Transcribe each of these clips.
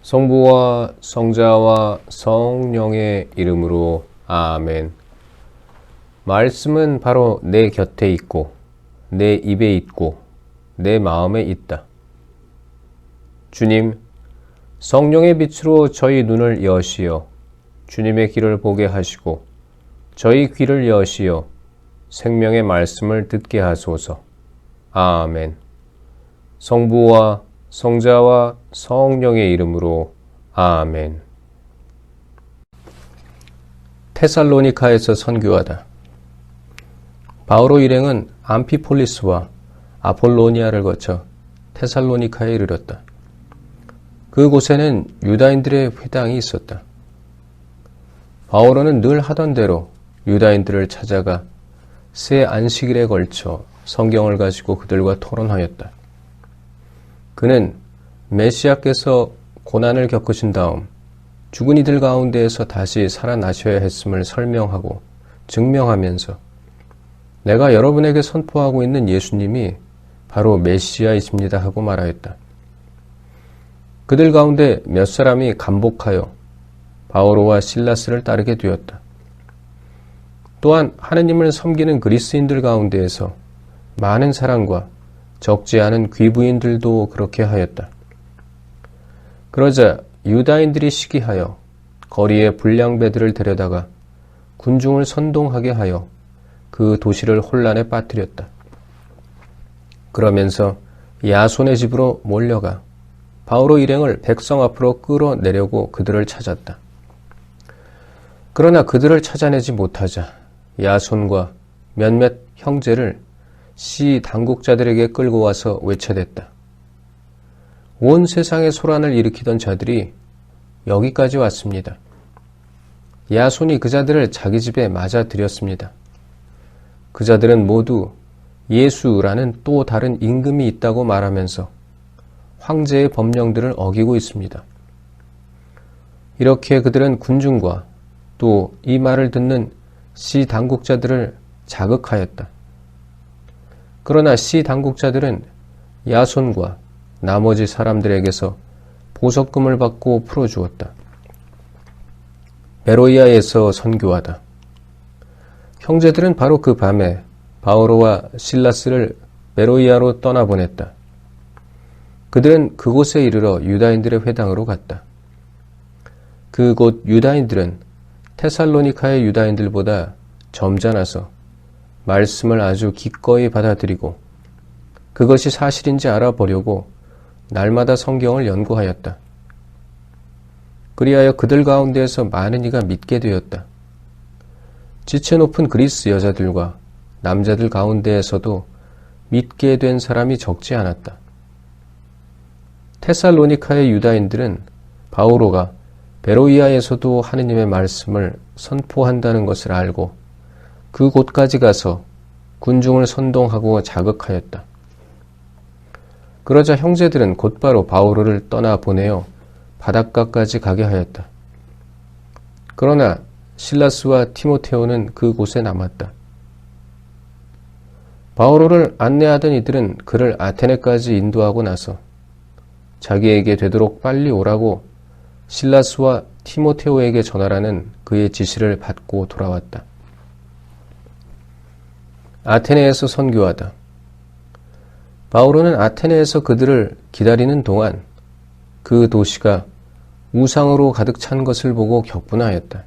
성부와 성자와 성령의 이름으로 아멘. 말씀은 바로 내 곁에 있고 내 입에 있고 내 마음에 있다. 주님, 성령의 빛으로 저희 눈을 여시어 주님의 길을 보게 하시고 저희 귀를 여시어 생명의 말씀을 듣게 하소서. 아멘. 성부와 성자와 성령의 이름으로 아멘. 테살로니카에서 선교하다. 바오로 일행은 암피폴리스와 아폴로니아를 거쳐 테살로니카에 이르렀다. 그곳에는 유다인들의 회당이 있었다. 바오로는 늘 하던 대로 유다인들을 찾아가 새 안식일에 걸쳐 성경을 가지고 그들과 토론하였다. 그는 메시아께서 고난을 겪으신 다음 죽은 이들 가운데에서 다시 살아나셔야 했음을 설명하고 증명하면서 내가 여러분에게 선포하고 있는 예수님이 바로 메시아이십니다 하고 말하였다. 그들 가운데 몇 사람이 감복하여 바오로와 실라스를 따르게 되었다. 또한 하느님을 섬기는 그리스인들 가운데에서 많은 사람과 적지 않은 귀부인들도 그렇게 하였다. 그러자 유다인들이 시기하여 거리에 불량배들을 데려다가 군중을 선동하게 하여 그 도시를 혼란에 빠뜨렸다. 그러면서 야손의 집으로 몰려가 바오로 일행을 백성 앞으로 끌어내려고 그들을 찾았다. 그러나 그들을 찾아내지 못하자 야손과 몇몇 형제를 시 당국자들에게 끌고 와서 외쳐댔다. 온 세상에 소란을 일으키던 자들이 여기까지 왔습니다. 야손이 그 자들을 자기 집에 맞아들였습니다. 그 자들은 모두 예수라는 또 다른 임금이 있다고 말하면서 황제의 법령들을 어기고 있습니다. 이렇게 그들은 군중과 또 이 말을 듣는 시 당국자들을 자극하였다. 그러나 시 당국자들은 야손과 나머지 사람들에게서 보석금을 받고 풀어주었다. 베로이아에서 선교하다. 형제들은 바로 그 밤에 바오로와 실라스를 베로이아로 떠나보냈다. 그들은 그곳에 이르러 유다인들의 회당으로 갔다. 그곳 유다인들은 테살로니카의 유다인들보다 점잖아서 말씀을 아주 기꺼이 받아들이고 그것이 사실인지 알아보려고 날마다 성경을 연구하였다. 그리하여 그들 가운데에서 많은 이가 믿게 되었다. 지체 높은 그리스 여자들과 남자들 가운데에서도 믿게 된 사람이 적지 않았다. 테살로니카의 유다인들은 바오로가 베로이아에서도 하느님의 말씀을 선포한다는 것을 알고 그곳까지 가서 군중을 선동하고 자극하였다. 그러자 형제들은 곧바로 바오로를 떠나보내어 바닷가까지 가게 하였다. 그러나 실라스와 티모테오는 그곳에 남았다. 바오로를 안내하던 이들은 그를 아테네까지 인도하고 나서 자기에게 되도록 빨리 오라고 실라스와 티모테오에게 전하라는 그의 지시를 받고 돌아왔다. 아테네에서 선교하다. 바오로는 아테네에서 그들을 기다리는 동안 그 도시가 우상으로 가득 찬 것을 보고 격분하였다.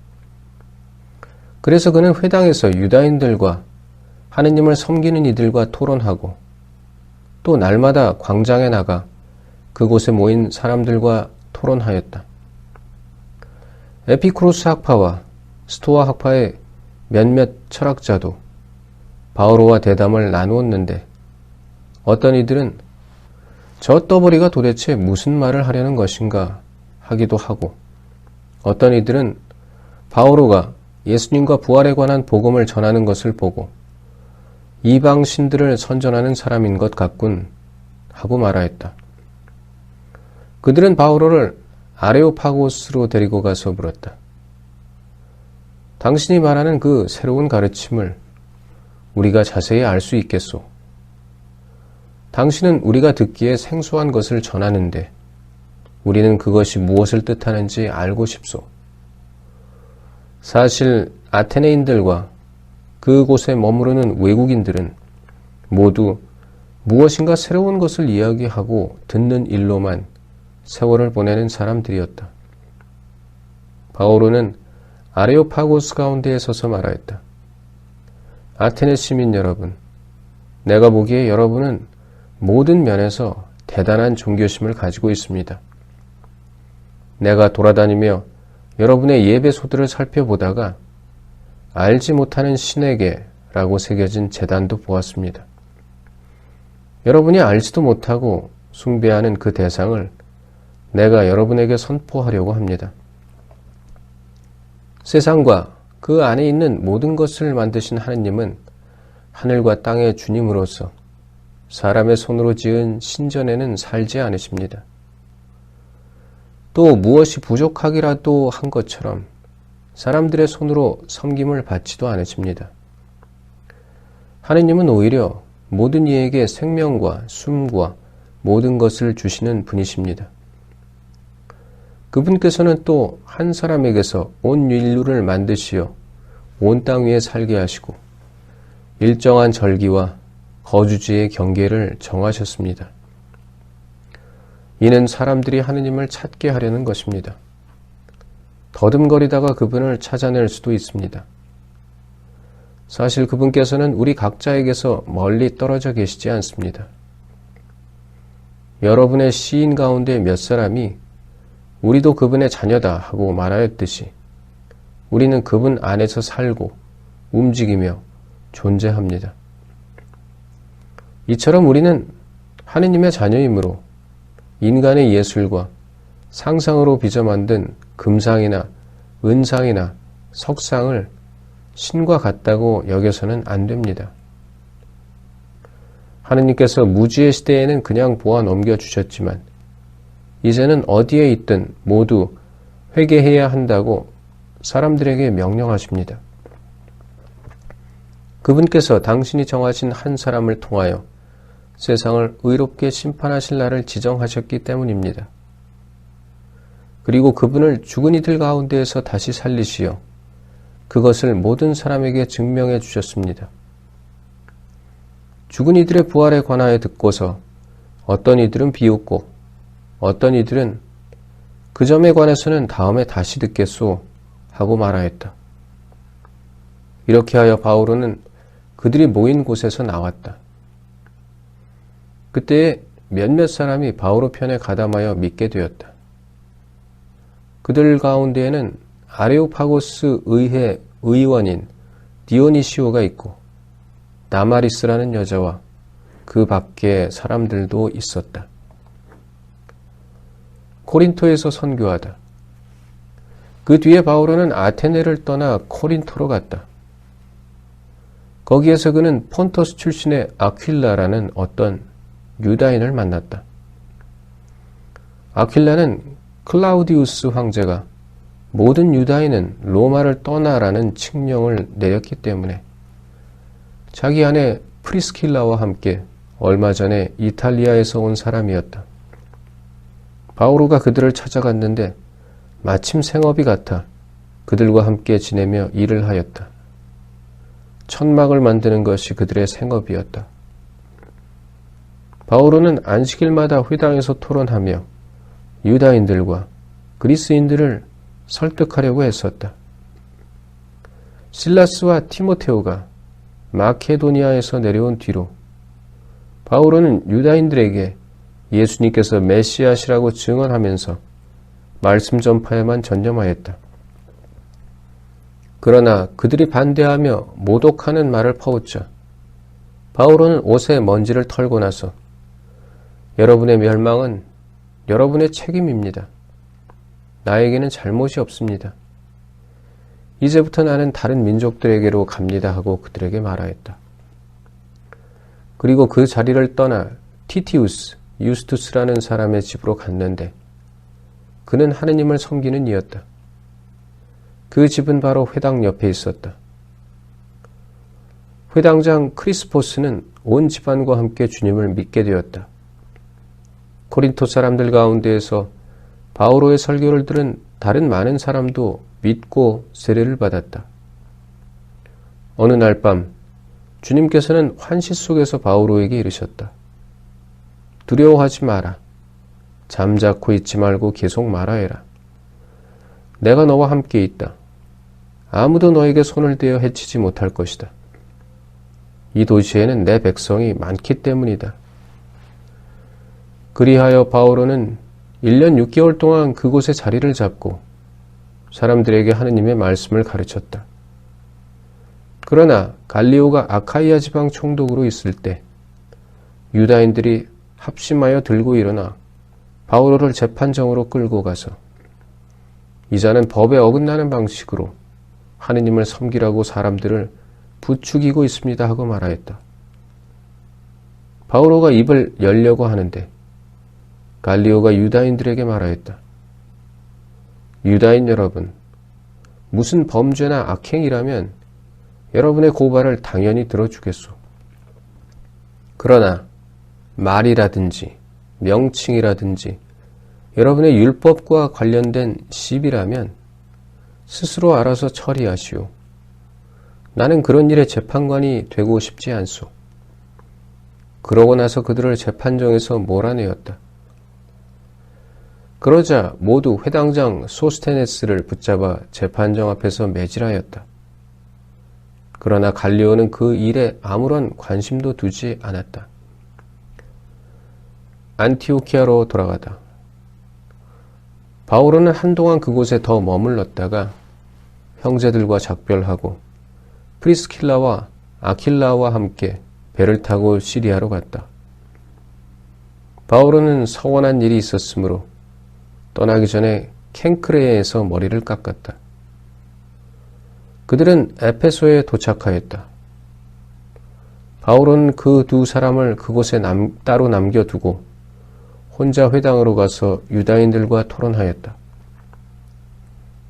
그래서 그는 회당에서 유다인들과 하느님을 섬기는 이들과 토론하고 또 날마다 광장에 나가 그곳에 모인 사람들과 토론하였다. 에피쿠로스 학파와 스토아 학파의 몇몇 철학자도 바오로와 대담을 나누었는데 어떤 이들은 저 떠벌이가 도대체 무슨 말을 하려는 것인가 하기도 하고 어떤 이들은 바오로가 예수님과 부활에 관한 복음을 전하는 것을 보고 이방 신들을 선전하는 사람인 것 같군 하고 말하였다. 그들은 바오로를 아레오파고스로 데리고 가서 물었다. 당신이 말하는 그 새로운 가르침을 우리가 자세히 알 수 있겠소? 당신은 우리가 듣기에 생소한 것을 전하는데 우리는 그것이 무엇을 뜻하는지 알고 싶소. 사실 아테네인들과 그곳에 머무르는 외국인들은 모두 무엇인가 새로운 것을 이야기하고 듣는 일로만 세월을 보내는 사람들이었다. 바오로는 아레오파고스 가운데에 서서 말하였다. 아테네 시민 여러분, 내가 보기에 여러분은 모든 면에서 대단한 종교심을 가지고 있습니다. 내가 돌아다니며 여러분의 예배소들을 살펴보다가 알지 못하는 신에게라고 새겨진 제단도 보았습니다. 여러분이 알지도 못하고 숭배하는 그 대상을 내가 여러분에게 선포하려고 합니다. 세상과 그 안에 있는 모든 것을 만드신 하느님은 하늘과 땅의 주님으로서 사람의 손으로 지은 신전에는 살지 않으십니다. 또 무엇이 부족하기라도 한 것처럼 사람들의 손으로 섬김을 받지도 않으십니다. 하느님은 오히려 모든 이에게 생명과 숨과 모든 것을 주시는 분이십니다. 그분께서는 또 한 사람에게서 온 인류를 만드시어 온 땅 위에 살게 하시고 일정한 절기와 거주지의 경계를 정하셨습니다. 이는 사람들이 하느님을 찾게 하려는 것입니다. 더듬거리다가 그분을 찾아낼 수도 있습니다. 사실 그분께서는 우리 각자에게서 멀리 떨어져 계시지 않습니다. 여러분의 시인 가운데 몇 사람이 우리도 그분의 자녀다 하고 말하였듯이 우리는 그분 안에서 살고 움직이며 존재합니다. 이처럼 우리는 하느님의 자녀이므로 인간의 예술과 상상으로 빚어 만든 금상이나 은상이나 석상을 신과 같다고 여겨서는 안 됩니다. 하느님께서 무지의 시대에는 그냥 보아 넘겨주셨지만 이제는 어디에 있든 모두 회개해야 한다고 사람들에게 명령하십니다. 그분께서 당신이 정하신 한 사람을 통하여 세상을 의롭게 심판하실 날을 지정하셨기 때문입니다. 그리고 그분을 죽은 이들 가운데에서 다시 살리시어 그것을 모든 사람에게 증명해 주셨습니다. 죽은 이들의 부활에 관하여 듣고서 어떤 이들은 비웃고 어떤 이들은 그 점에 관해서는 다음에 다시 듣겠소 하고 말하였다. 이렇게 하여 바오로는 그들이 모인 곳에서 나왔다. 그때 몇몇 사람이 바오로 편에 가담하여 믿게 되었다. 그들 가운데에는 아레오파고스 의회 의원인 디오니시오가 있고 다마리스라는 여자와 그 밖에 사람들도 있었다. 코린토에서 선교하다. 그 뒤에 바오로는 아테네를 떠나 코린토로 갔다. 거기에서 그는 폰토스 출신의 아퀴라라는 어떤 유다인을 만났다. 아퀴라는 클라우디우스 황제가 모든 유다인은 로마를 떠나라는 칙령을 내렸기 때문에 자기 아내 프리스킬라와 함께 얼마 전에 이탈리아에서 온 사람이었다. 바오로가 그들을 찾아갔는데 마침 생업이 같아 그들과 함께 지내며 일을 하였다. 천막을 만드는 것이 그들의 생업이었다. 바오로는 안식일마다 회당에서 토론하며 유다인들과 그리스인들을 설득하려고 했었다. 실라스와 티모테오가 마케도니아에서 내려온 뒤로 바오로는 유다인들에게 예수님께서 메시아시라고 증언하면서 말씀 전파에만 전념하였다. 그러나 그들이 반대하며 모독하는 말을 퍼붓자 바오로는 옷에 먼지를 털고 나서 여러분의 멸망은 여러분의 책임입니다. 나에게는 잘못이 없습니다. 이제부터 나는 다른 민족들에게로 갑니다 하고 그들에게 말하였다. 그리고 그 자리를 떠나 티티우스, 유스투스라는 사람의 집으로 갔는데 그는 하느님을 섬기는 이였다. 그 집은 바로 회당 옆에 있었다. 회당장 크리스포스는 온 집안과 함께 주님을 믿게 되었다. 코린토 사람들 가운데에서 바오로의 설교를 들은 다른 많은 사람도 믿고 세례를 받았다. 어느 날 밤 주님께서는 환시 속에서 바오로에게 이르셨다. 두려워하지 마라. 잠자코 있지 말고 계속 말하여라. 내가 너와 함께 있다. 아무도 너에게 손을 대어 해치지 못할 것이다. 이 도시에는 내 백성이 많기 때문이다. 그리하여 바오로는 1년 6개월 동안 그곳에 자리를 잡고 사람들에게 하느님의 말씀을 가르쳤다. 그러나 갈리오가 아카이아 지방 총독으로 있을 때 유다인들이 합심하여 들고 일어나 바오로를 재판정으로 끌고 가서 이 자는 법에 어긋나는 방식으로 하느님을 섬기라고 사람들을 부추기고 있습니다 하고 말하였다. 바오로가 입을 열려고 하는데 갈리오가 유다인들에게 말하였다. 유다인 여러분, 무슨 범죄나 악행이라면 여러분의 고발을 당연히 들어주겠소. 그러나 말이라든지 명칭이라든지 여러분의 율법과 관련된 시비라면 스스로 알아서 처리하시오. 나는 그런 일의 재판관이 되고 싶지 않소. 그러고 나서 그들을 재판정에서 몰아내었다. 그러자 모두 회당장 소스테네스를 붙잡아 재판정 앞에서 매질하였다. 그러나 갈리오는 그 일에 아무런 관심도 두지 않았다. 안티오키아로 돌아가다. 바오로는 한동안 그곳에 더 머물렀다가 형제들과 작별하고 프리스킬라와 아킬라와 함께 배를 타고 시리아로 갔다. 바오로는 서원한 일이 있었으므로 떠나기 전에 켄크레에서 머리를 깎았다. 그들은 에페소에 도착하였다. 바울은 그 두 사람을 그곳에 따로 남겨두고 혼자 회당으로 가서 유다인들과 토론하였다.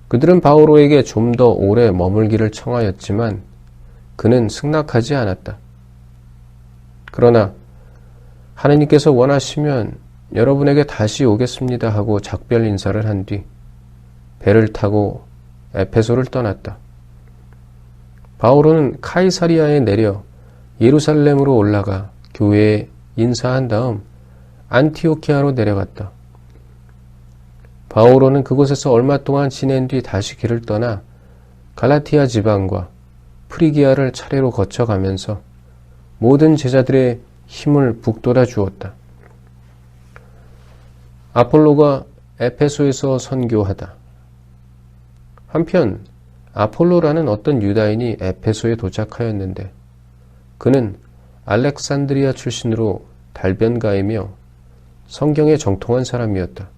그들은 바오로에게 좀 더 오래 머물기를 청하였지만 그는 승낙하지 않았다. 그러나 하느님께서 원하시면 여러분에게 다시 오겠습니다 하고 작별 인사를 한 뒤 배를 타고 에페소를 떠났다. 바오로는 카이사리아에 내려 예루살렘으로 올라가 교회에 인사한 다음 안티오키아로 내려갔다. 바오로는 그곳에서 얼마 동안 지낸 뒤 다시 길을 떠나 갈라티아 지방과 프리기아를 차례로 거쳐가면서 모든 제자들의 힘을 북돋아 주었다. 아폴로가 에페소에서 선교하다. 한편 아폴로라는 어떤 유다인이 에페소에 도착하였는데 그는 알렉산드리아 출신으로 달변가이며 성경에 정통한 사람이었다.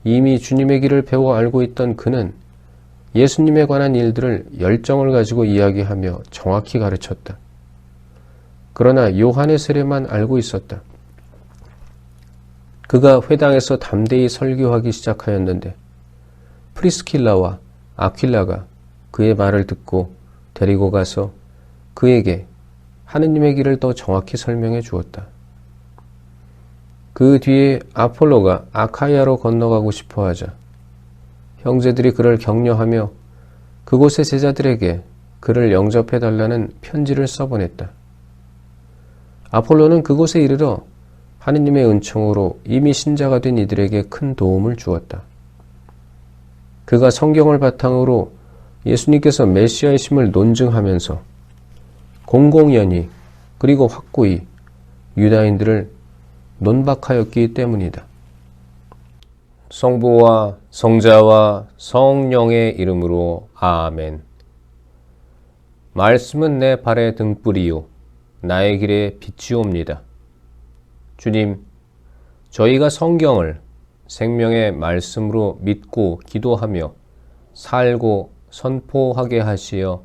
이미 주님의 길을 배워 알고 있던 그는 예수님에 관한 일들을 열정을 가지고 이야기하며 정확히 가르쳤다. 그러나 요한의 세례만 알고 있었다. 그가 회당에서 담대히 설교하기 시작하였는데 프리스킬라와 아퀴라가 그의 말을 듣고 데리고 가서 그에게 하느님의 길을 더 정확히 설명해 주었다. 그 뒤에 아폴로가 아카이아로 건너가고 싶어 하자 형제들이 그를 격려하며 그곳의 제자들에게 그를 영접해 달라는 편지를 써보냈다. 아폴로는 그곳에 이르러 하느님의 은총으로 이미 신자가 된 이들에게 큰 도움을 주었다. 그가 성경을 바탕으로 예수님께서 메시아이심을 논증하면서 공공연히 그리고 확고히 유다인들을 논박하였기 때문이다. 성부와 성자와 성령의 이름으로 아멘. 말씀은 내 발의 등불이요 나의 길에 빛이옵니다. 주님, 저희가 성경을 생명의 말씀으로 믿고 기도하며 살고 선포하게 하시어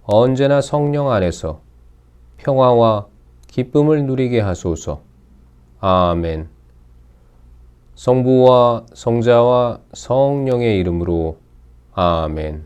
언제나 성령 안에서 평화와 기쁨을 누리게 하소서. 아멘. 성부와 성자와 성령의 이름으로 아멘.